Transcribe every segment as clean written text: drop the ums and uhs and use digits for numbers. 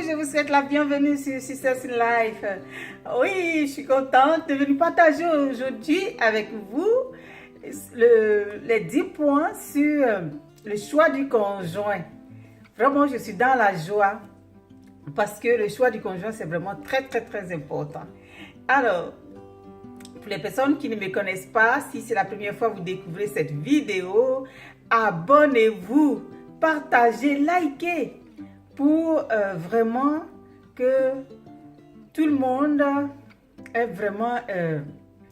je vous souhaite la bienvenue sur Sisters in Life. Oui, je suis contente de venir partager aujourd'hui avec vous les 10 points sur le choix du conjoint. Vraiment, je suis dans la joie parce que le choix du conjoint, c'est vraiment très important. Alors, pour les personnes qui ne me connaissent pas, si c'est la première fois que vous découvrez cette vidéo, abonnez-vous, partagez, likez pour vraiment que tout le monde ait vraiment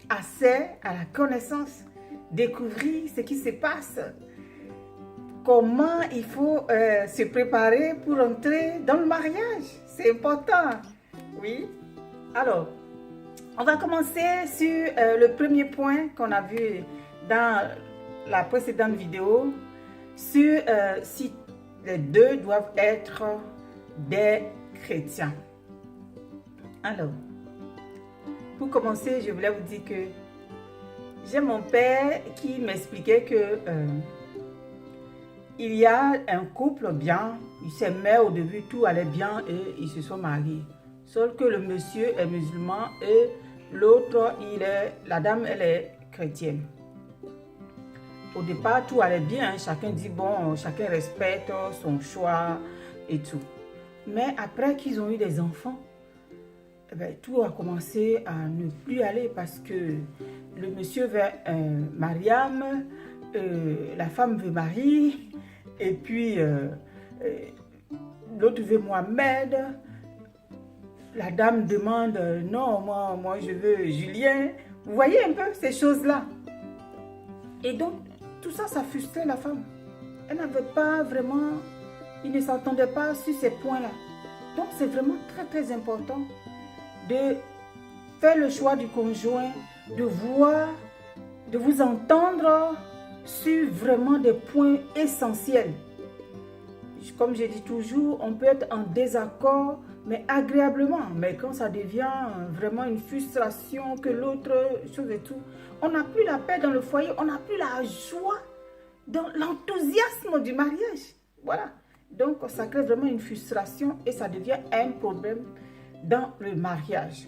accès à la connaissance, découvrir ce qui se passe, comment il faut se préparer pour entrer dans le mariage. C'est important, oui. Alors, on va commencer sur le premier point qu'on a vu dans la précédente vidéo, sur si les deux doivent être des chrétiens. Alors, pour commencer, je voulais vous dire que j'ai mon père qui m'expliquait que il y a un couple bien, ils s'aimaient au début, tout allait bien et ils se sont mariés. Sauf que le monsieur est musulman et l'autre, la dame, elle est chrétienne. Au départ, tout allait bien, chacun dit bon, chacun respecte son choix et tout. Mais après qu'ils ont eu des enfants, eh bien, tout a commencé à ne plus aller parce que le monsieur veut Mariam, la femme veut Marie, et puis l'autre veut Mohamed. La dame demande non, moi je veux Julien. Vous voyez un peu ces choses-là. Et donc, tout ça, ça frustrait la femme. Elle n'avait pas vraiment, il ne s'entendait pas sur ces points-là. Donc, c'est vraiment très important de faire le choix du conjoint, de voir, de vous entendre sur vraiment des points essentiels. Comme je dis toujours, on peut être en désaccord, mais agréablement. Mais quand ça devient vraiment une frustration, que l'autre chose et tout, on n'a plus la paix dans le foyer, on n'a plus la joie, dans l'enthousiasme du mariage. Voilà. Donc, ça crée vraiment une frustration et ça devient un problème dans le mariage.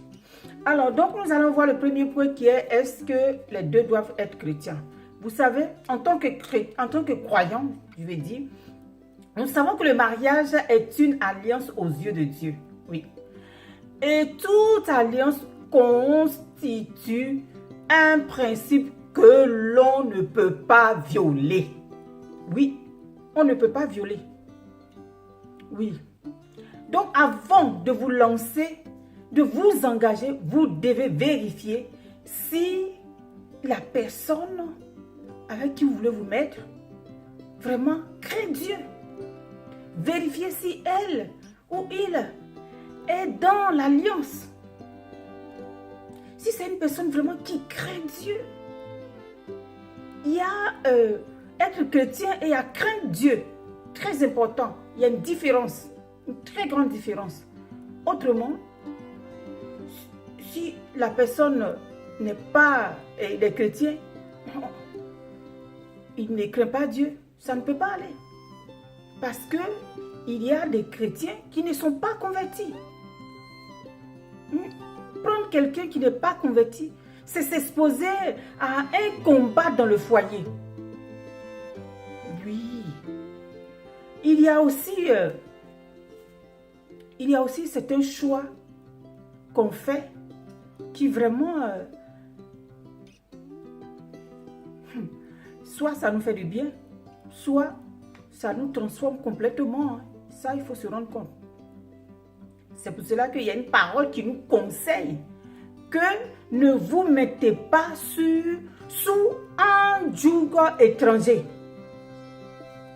Alors, donc, nous allons voir le premier point qui est, est-ce que les deux doivent être chrétiens? Vous savez, en tant que croyant, je vais dire, nous savons que le mariage est une alliance aux yeux de Dieu. Oui. Et toute alliance constitue un principe que l'on ne peut pas violer. Oui, on ne peut pas violer. Oui. Donc, avant de vous lancer, de vous engager, vous devez vérifier si la personne avec qui vous voulez vous mettre vraiment craint Dieu. Vérifiez si elle ou il est dans l'alliance. Si c'est une personne vraiment qui craint Dieu, il y a être chrétien et à craindre Dieu. Très important. Il y a une différence, une très grande différence. Autrement, si la personne n'est pas des chrétiens, il ne craint pas Dieu, ça ne peut pas aller. Parce que il y a des chrétiens qui ne sont pas convertis. Prendre quelqu'un qui n'est pas converti, c'est s'exposer à un combat dans le foyer. Oui. Il y a aussi c'est un choix qu'on fait qui vraiment soit ça nous fait du bien, soit ça nous transforme complètement. Ça, il faut se rendre compte. C'est pour cela qu'il y a une parole qui nous conseille que ne vous mettez pas sous un joug étranger.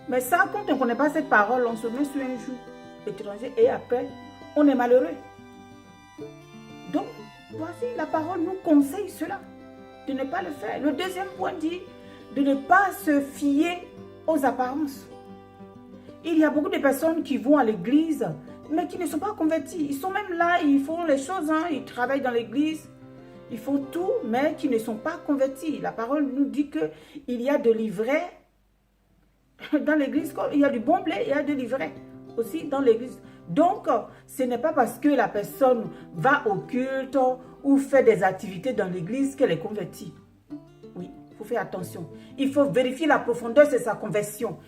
Mais ça, quand on ne connaît pas cette parole, on se met sous un joug étranger et après, on est malheureux. Donc, voici, la parole nous conseille cela, de ne pas le faire. Le deuxième point dit de ne pas se fier aux apparences. Il y a beaucoup de personnes qui vont à l'église, mais qui ne sont pas convertis. Ils sont même là, ils font les choses, ils travaillent dans l'église, ils font tout, mais qui ne sont pas convertis. La parole nous dit qu'il y a de l'ivraie dans l'église, il y a du bon blé, il y a de l'ivraie aussi dans l'église. Donc, ce n'est pas parce que la personne va au culte ou fait des activités dans l'église qu'elle est convertie. Oui, il faut faire attention. Il faut vérifier la profondeur de sa conversion.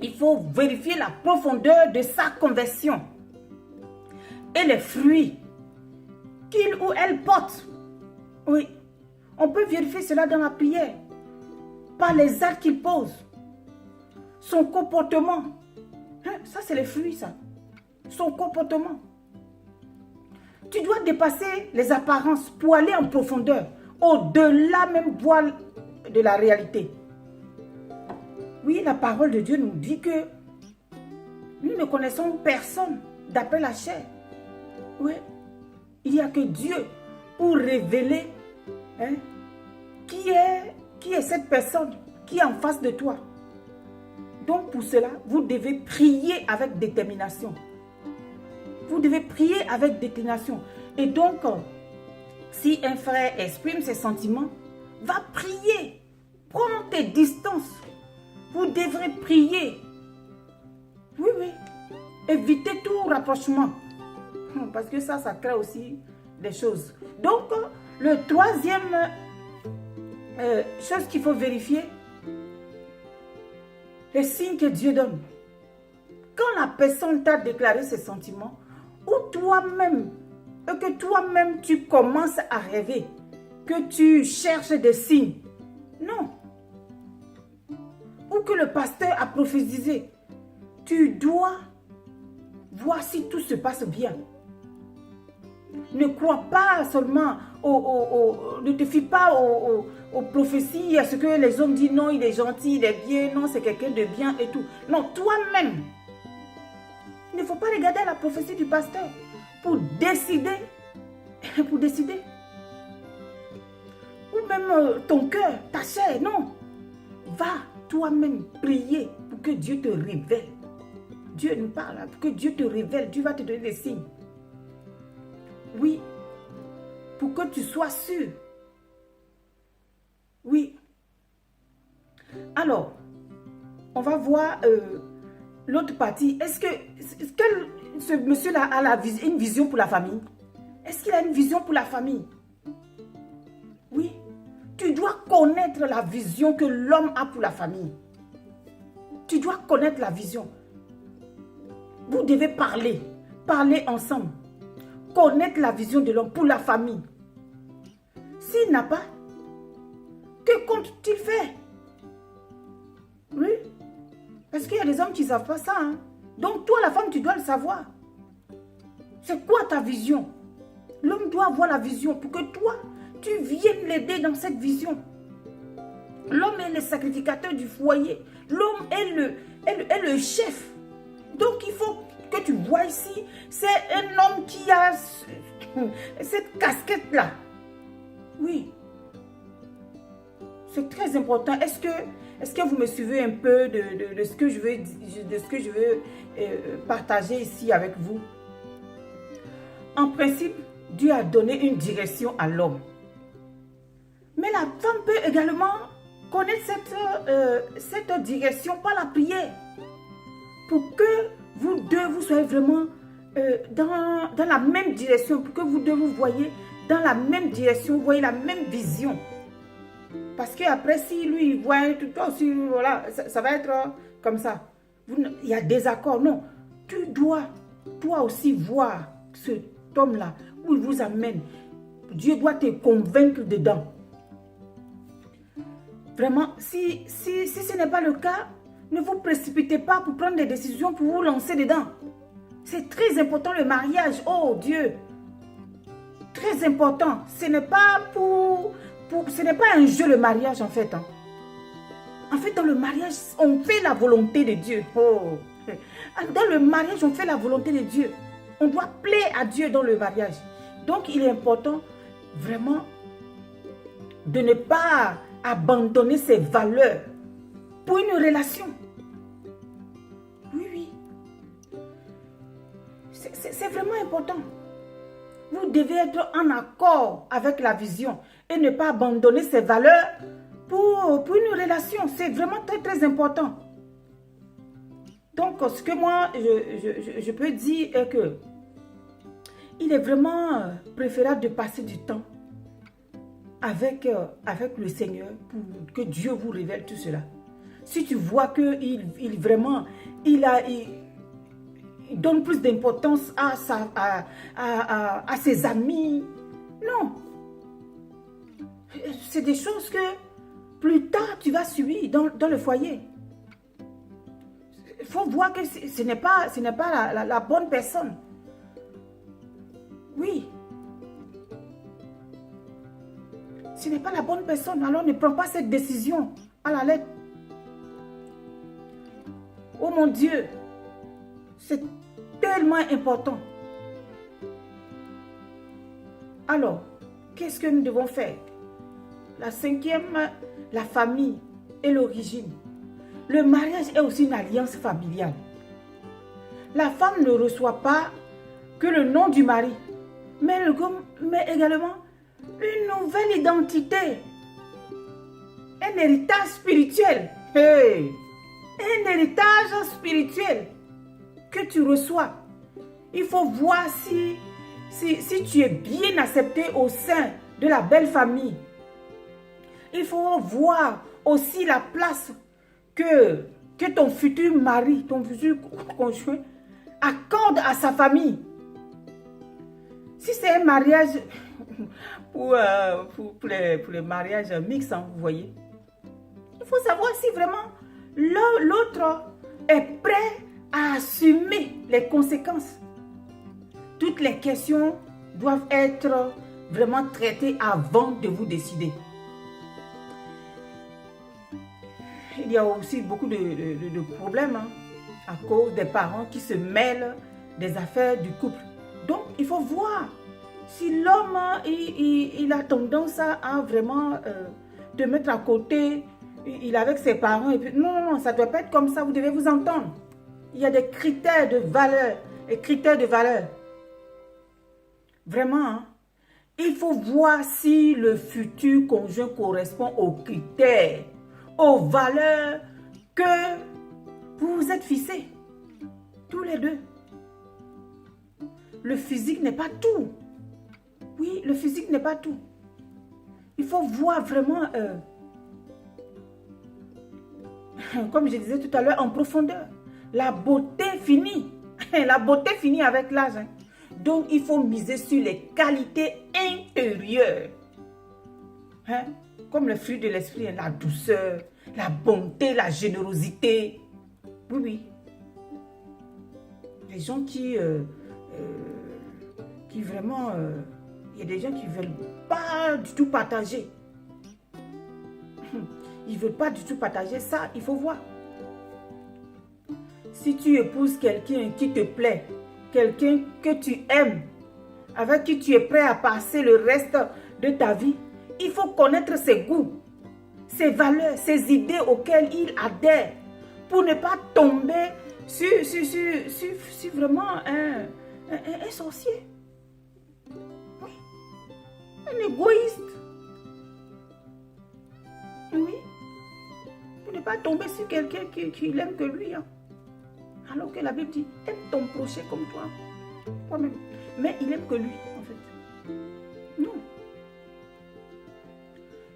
Il faut vérifier la profondeur de sa conversion. Et les fruits qu'il ou elle porte. Oui, on peut vérifier cela dans la prière. Par les actes qu'il pose. Son comportement. Ça, c'est les fruits, ça. Son comportement. Tu dois dépasser les apparences pour aller en profondeur. Au-delà même voile de la réalité. Oui, la parole de Dieu nous dit que nous ne connaissons personne d'après la chair. Oui, il n'y a que Dieu pour révéler qui est cette personne qui est en face de toi. Donc pour cela, vous devez prier avec détermination. Vous devez prier avec détermination. Et donc, si un frère exprime ses sentiments, va prier. Prends tes distances. Vous devrez prier. Oui, oui. Évitez tout rapprochement. Parce que ça crée aussi des choses. Donc, le troisième chose qu'il faut vérifier, les signes que Dieu donne. Quand la personne t'a déclaré ses sentiments, ou toi-même, que toi-même tu commences à rêver, que tu cherches des signes. Non. Ou que le pasteur a prophétisé. Tu dois voir si tout se passe bien. Ne crois pas seulement ne te fie pas aux prophéties, à ce que les hommes disent, non, il est gentil, il est bien, non, c'est quelqu'un de bien et tout. Non, toi-même. Il ne faut pas regarder la prophétie du pasteur pour décider. Pour décider. Ou même ton cœur, ta chair, non. Va toi-même prier pour que Dieu te révèle. Dieu nous parle, pour que Dieu te révèle, Dieu va te donner des signes. Oui, pour que tu sois sûr. Oui. Alors, on va voir l'autre partie. Est-ce que ce monsieur-là a une vision pour la famille? Est-ce qu'il a une vision pour la famille? Oui. Tu dois connaître la vision que l'homme a pour la famille. Tu dois connaître la vision. Vous devez parler ensemble. Connaître la vision de l'homme pour la famille. S'il n'a pas, que compte-t-il faire? Oui. Parce qu'il y a des hommes qui ne savent pas ça. Hein? Donc toi, la femme, tu dois le savoir. C'est quoi ta vision? L'homme doit avoir la vision pour que toi, tu viennes l'aider dans cette vision. L'homme est le sacrificateur du foyer. L'homme est le chef. Donc il faut que tu vois ici, c'est un homme qui a cette casquette-là. Oui. C'est très important. Est-ce que vous me suivez un peu de ce que je veux partager ici avec vous? En principe, Dieu a donné une direction à l'homme. Mais la femme peut également connaître cette direction par la prière. Pour que vous deux, vous soyez vraiment dans la même direction. Pour que vous deux, vous voyez dans la même direction, vous voyez la même vision. Parce qu'après, si lui, il voit tout, toi aussi, voilà, ça va être comme ça. Il y a des accords. Non, tu dois, toi aussi, voir cet homme-là, où il vous amène. Dieu doit te convaincre dedans. Vraiment, si ce n'est pas le cas, ne vous précipitez pas pour prendre des décisions, pour vous lancer dedans. C'est très important le mariage. Oh Dieu! Très important. Ce n'est pas ce n'est pas un jeu le mariage en fait. Hein. En fait, dans le mariage, on fait la volonté de Dieu. Oh. Dans le mariage, on fait la volonté de Dieu. On doit plaire à Dieu dans le mariage. Donc, il est important vraiment de ne pas abandonner ses valeurs pour une relation. Oui, oui. C'est vraiment important. Vous devez être en accord avec la vision et ne pas abandonner ses valeurs pour une relation. C'est vraiment très, très important. Donc, ce que moi, je peux dire est que il est vraiment préférable de passer du temps avec le Seigneur pour que Dieu vous révèle tout cela. Si tu vois qu'il vraiment, il donne plus d'importance à ses amis, non. C'est des choses que plus tard tu vas subir dans le foyer. Il faut voir que ce n'est pas la bonne personne. Oui. Ce n'est pas la bonne personne. Alors ne prends pas cette décision à la lettre. Oh mon Dieu, c'est tellement important. Alors, qu'est-ce que nous devons faire? La cinquième, la famille et l'origine. Le mariage est aussi une alliance familiale. La femme ne reçoit pas que le nom du mari, mais également une nouvelle identité, un héritage spirituel. Hey! Un héritage spirituel que tu reçois. Il faut voir si tu es bien accepté au sein de la belle famille. Il faut voir aussi la place que ton futur mari, ton futur conjoint accorde à sa famille. Si c'est un mariage pour les mariages mixtes, hein, vous voyez, il faut savoir si vraiment l'autre est prêt à assumer les conséquences. Toutes les questions doivent être vraiment traitées avant de vous décider. Il y a aussi beaucoup de problèmes hein, à cause des parents qui se mêlent des affaires du couple. Donc, il faut voir si l'homme il a tendance à vraiment te mettre à côté. Il est avec ses parents et puis non, ça ne doit pas être comme ça, vous devez vous entendre. Il y a des critères de valeur et critères de valeur. Vraiment, hein? Il faut voir si le futur conjoint correspond aux critères, aux valeurs que vous vous êtes fixés, tous les deux. Le physique n'est pas tout. Oui, le physique n'est pas tout. Il faut voir vraiment... comme je disais tout à l'heure, en profondeur. La beauté finit. La beauté finit avec l'âge. Hein. Donc, il faut miser sur les qualités intérieures. Hein? Comme le fruit de l'esprit, hein, la douceur, la bonté, la générosité. Oui, oui. Les gens qui vraiment... il y a des gens qui ne veulent pas du tout partager. Ils ne veulent pas du tout partager ça, il faut voir. Si tu épouses quelqu'un qui te plaît, quelqu'un que tu aimes, avec qui tu es prêt à passer le reste de ta vie, il faut connaître ses goûts, ses valeurs, ses idées auxquelles il adhère, pour ne pas tomber sur vraiment un sorcier. Oui. Un égoïste. Oui. Pour ne pas tomber sur quelqu'un qui l'aime que lui. Hein. Alors que la Bible dit, aime ton prochain comme toi-même. Mais il aime que lui, en fait. Non.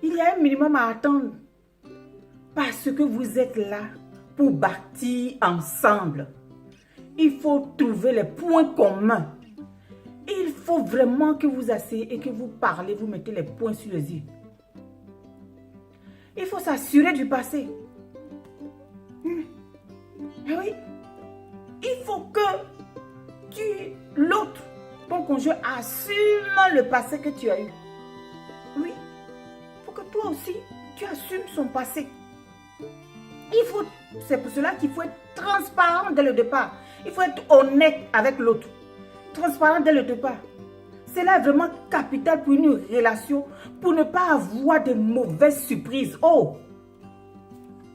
Il y a un minimum à attendre. Parce que vous êtes là pour bâtir ensemble. Il faut trouver les points communs. Il faut vraiment que vous asseyez et que vous parlez, vous mettez les points sur les i. Il faut s'assurer du passé. Oui. Il faut que l'autre, ton conjoint, assume le passé que tu as eu. Oui. Il faut que toi aussi, tu assumes son passé. C'est pour cela qu'il faut être transparent dès le départ. Il faut être honnête avec l'autre. Transparent dès le départ. Cela est vraiment capital pour une relation, pour ne pas avoir de mauvaises surprises. Oh!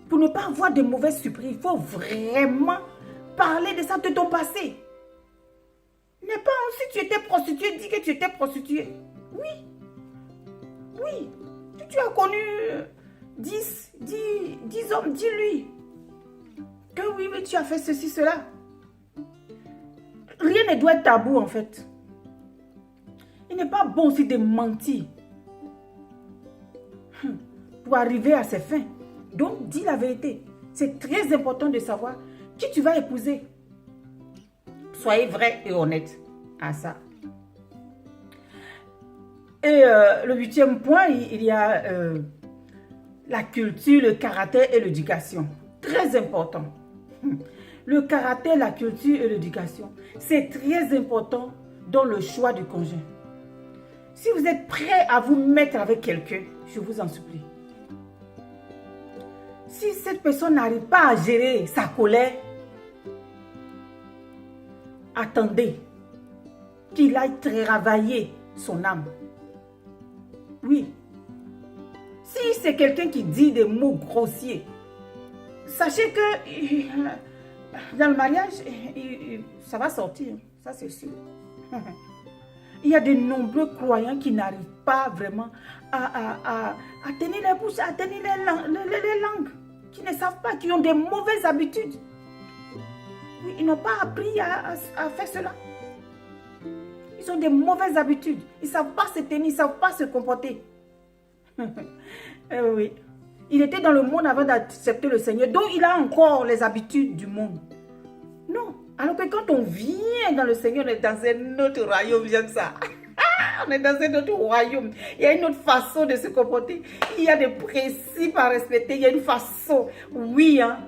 Pour ne pas avoir de mauvaises surprises, il faut vraiment parler de ça, de ton passé. N'est pas si tu étais prostituée, dis que tu étais prostituée. Oui. Oui. Si tu as connu 10 hommes, dis-lui. Que oui, oui, tu as fait ceci, cela. Rien ne doit être tabou en fait. Il n'est pas bon aussi de mentir pour arriver à ses fins. Donc, dis la vérité. C'est très important de savoir qui tu vas épouser. Soyez vrai et honnête à ça. Et le 8e point, il y a la culture, le caractère et l'éducation. Très important. Le caractère, la culture et l'éducation, c'est très important dans le choix du conjoint. Si vous êtes prêt à vous mettre avec quelqu'un, je vous en supplie. Si cette personne n'arrive pas à gérer sa colère, attendez qu'il aille travailler son âme. Oui. Si c'est quelqu'un qui dit des mots grossiers, sachez que dans le mariage, ça va sortir, ça c'est sûr. Il y a de nombreux croyants qui n'arrivent pas vraiment à tenir les bouches, à tenir les langues, qui ne savent pas, qui ont des mauvaises habitudes. Ils n'ont pas appris à faire cela. Ils ont des mauvaises habitudes. Ils ne savent pas se tenir, ils ne savent pas se comporter. Oui. Il était dans le monde avant d'accepter le Seigneur, donc il a encore les habitudes du monde. Non. Alors que quand on vient dans le Seigneur, on est dans un autre royaume, j'aime ça. On est dans un autre royaume. Il y a une autre façon de se comporter. Il y a des principes à respecter. Il y a une façon. Oui, hein.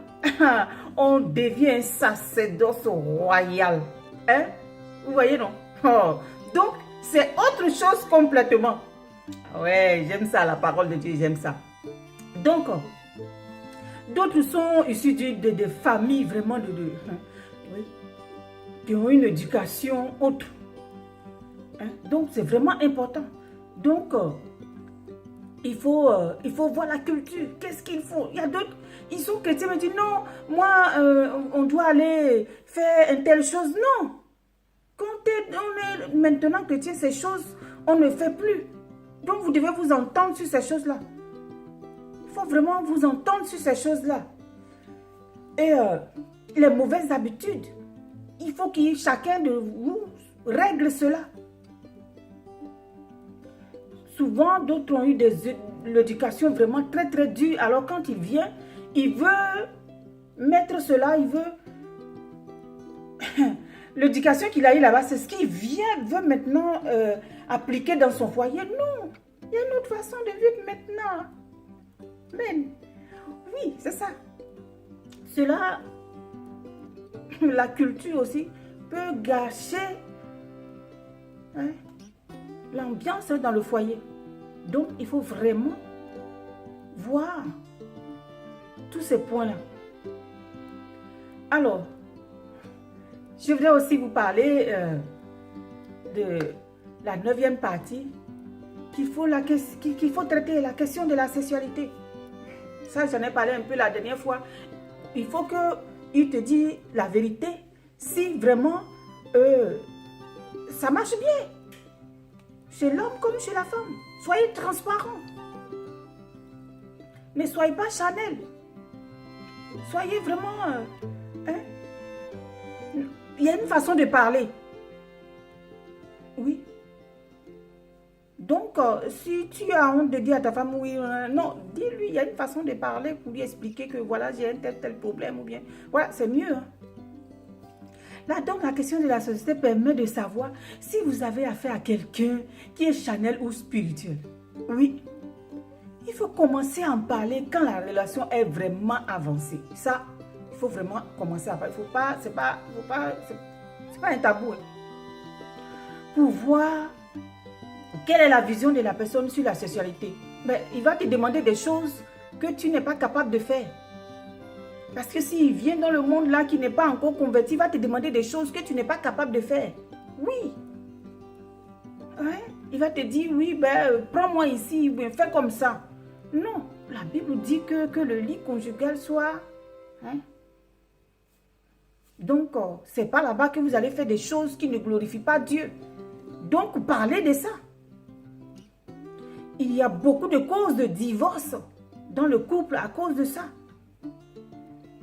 On devient un sacerdoce royal. Hein? Vous voyez, non? Oh. Donc, c'est autre chose complètement. Ouais, j'aime ça, la parole de Dieu, j'aime ça. Donc, d'autres sont issus de familles vraiment oui, qui ont une éducation autre. Hein? Donc, c'est vraiment important. Donc, il faut voir la culture. Qu'est-ce qu'il faut? Il y a d'autres, ils sont chrétiens, mais disent non, moi, on doit aller faire une telle chose. Non. Quand on est maintenant chrétien, ces choses, on ne fait plus. Donc, vous devez vous entendre sur ces choses-là. Il faut vraiment vous entendre sur ces choses-là. Et les mauvaises habitudes, il faut que chacun de vous règle cela. Souvent, d'autres ont eu l'éducation vraiment très très dure. Alors quand il vient, il veut mettre cela, il veut... L'éducation qu'il a eu là-bas, c'est ce qu'il veut maintenant appliquer dans son foyer. Non, il y a une autre façon de vivre maintenant. Mais oui, c'est ça. Cela, la culture aussi, peut gâcher l'ambiance dans le foyer. Donc, il faut vraiment voir tous ces points-là. Alors, je voudrais aussi vous parler de la 9e partie, qu'il faut traiter la question de la sexualité. Ça, j'en ai parlé un peu la dernière fois. Il faut qu'il te dise la vérité, si vraiment ça marche bien. Chez l'homme comme chez la femme. Soyez transparent. Ne soyez pas Chanel. Soyez vraiment... Il y a une façon de parler. Oui. Donc, si tu as honte de dire à ta femme, oui, non, dis-lui, il y a une façon de parler pour lui expliquer que voilà, j'ai un tel problème ou bien... Voilà, c'est mieux. Hein? Là, donc, la question de la société permet de savoir si vous avez affaire à quelqu'un qui est Chanel ou spirituel. Oui. Il faut commencer à en parler quand la relation est vraiment avancée. Ça, il faut vraiment commencer à parler. Il faut pas, c'est pas un tabou. Hein. Pour voir quelle est la vision de la personne sur la sexualité. Mais il va te demander des choses que tu n'es pas capable de faire. Parce que s'il vient dans le monde là qui n'est pas encore converti, il va te demander des choses que tu n'es pas capable de faire. Oui. Ouais. Il va te dire, oui, ben, prends-moi ici, ben, fais comme ça. Non, la Bible dit que le lit conjugal soit... Hein? Donc, ce n'est pas là-bas que vous allez faire des choses qui ne glorifient pas Dieu. Donc, parlez de ça. Il y a beaucoup de causes de divorce dans le couple à cause de ça.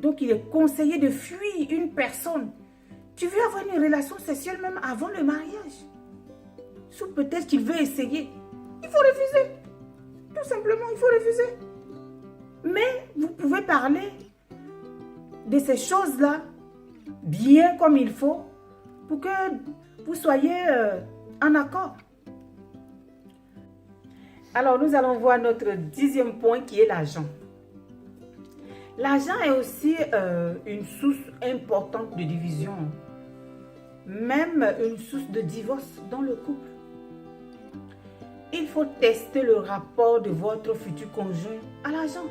Donc, il est conseillé de fuir une personne. Tu veux avoir une relation sexuelle même avant le mariage. Sous peut-être qu'il veut essayer. Il faut refuser. Tout simplement, il faut refuser. Mais vous pouvez parler de ces choses-là bien comme il faut pour que vous soyez en accord. Alors, nous allons voir notre 10e point qui est l'argent. L'argent est aussi une source importante de division, même une source de divorce dans le couple. Il faut tester le rapport de votre futur conjoint à l'argent.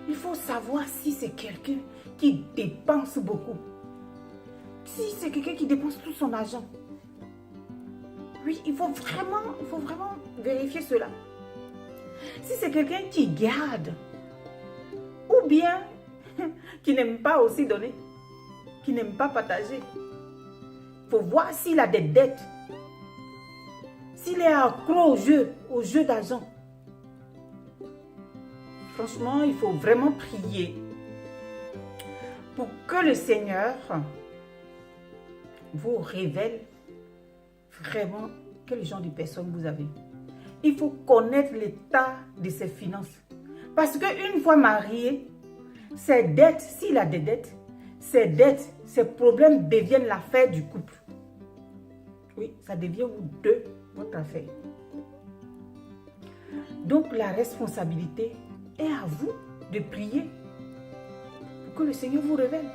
Il faut savoir si c'est quelqu'un qui dépense beaucoup. Si c'est quelqu'un qui dépense tout son argent. Oui, il faut vraiment vérifier cela. Si c'est quelqu'un qui garde, ou bien qui n'aime pas aussi donner, qui n'aime pas partager, il faut voir s'il a des dettes, s'il est accro au jeu d'argent. Franchement, il faut vraiment prier pour que le Seigneur vous révèle vraiment quel genre de personne vous avez. Il faut connaître l'état de ses finances. Parce qu'une fois marié, ses dettes, s'il a des dettes, ses problèmes deviennent l'affaire du couple. Oui, ça devient vous deux votre affaire. Donc la responsabilité est à vous de prier pour que le Seigneur vous révèle.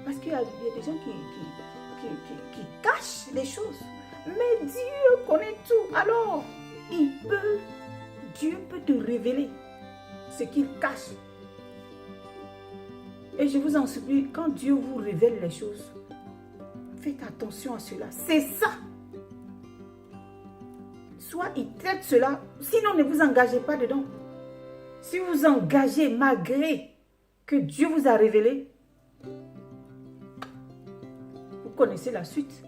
Parce qu'il y a des gens qui cachent les choses. Mais Dieu connaît tout. Alors, Dieu peut te révéler ce qu'il cache. Et je vous en supplie, quand Dieu vous révèle les choses, faites attention à cela. C'est ça. Soit il traite cela, sinon ne vous engagez pas dedans. Si vous engagez malgré que Dieu vous a révélé, vous connaissez la suite.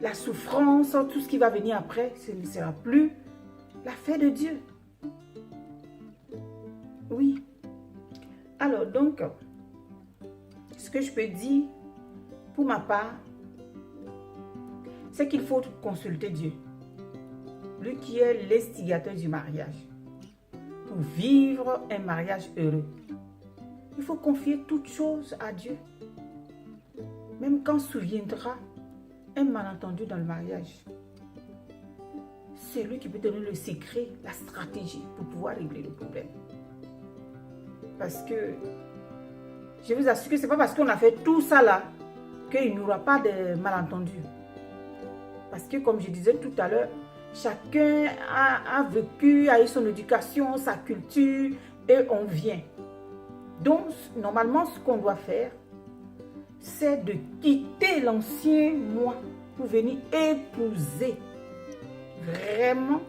La souffrance, tout ce qui va venir après, ce ne sera plus l'affaire de Dieu. Oui. Alors donc, ce que je peux dire pour ma part, c'est qu'il faut consulter Dieu. Lui qui est l'instigateur du mariage. Pour vivre un mariage heureux, il faut confier toutes choses à Dieu. Même quand surviendra un malentendu dans le mariage, c'est lui qui peut donner le secret, la stratégie pour pouvoir régler le problème. Parce que je vous assure que ce n'est pas parce qu'on a fait tout ça là qu'il n'y aura pas de malentendu. Parce que comme je disais tout à l'heure, chacun a vécu, a eu son éducation, sa culture et on vient. Donc normalement ce qu'on doit faire, c'est de quitter l'ancien moi pour venir épouser vraiment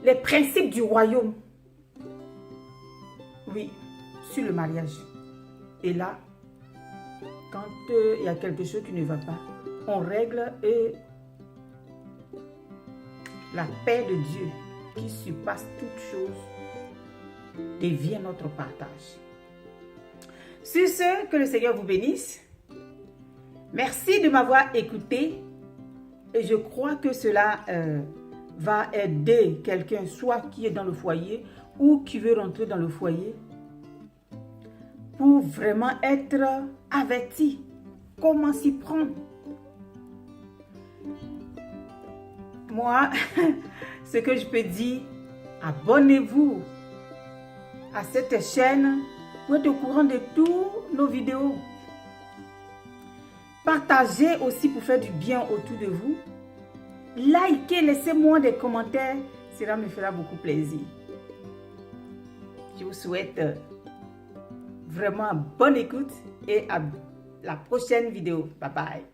les principes du royaume. Oui, sur le mariage. Et là, quand il y a quelque chose qui ne va pas, on règle et la paix de Dieu qui surpasse toute chose devient notre partage. Sur ce, que le Seigneur vous bénisse. Merci de m'avoir écouté. Et je crois que cela va aider quelqu'un, soit qui est dans le foyer ou qui veut rentrer dans le foyer, pour vraiment être averti. Comment s'y prendre? Moi, ce que je peux dire, abonnez-vous à cette chaîne pour être au courant de toutes nos vidéos. Partagez aussi pour faire du bien autour de vous. Likez, laissez-moi des commentaires. Cela me fera beaucoup plaisir. Je vous souhaite vraiment bonne écoute et à la prochaine vidéo. Bye bye.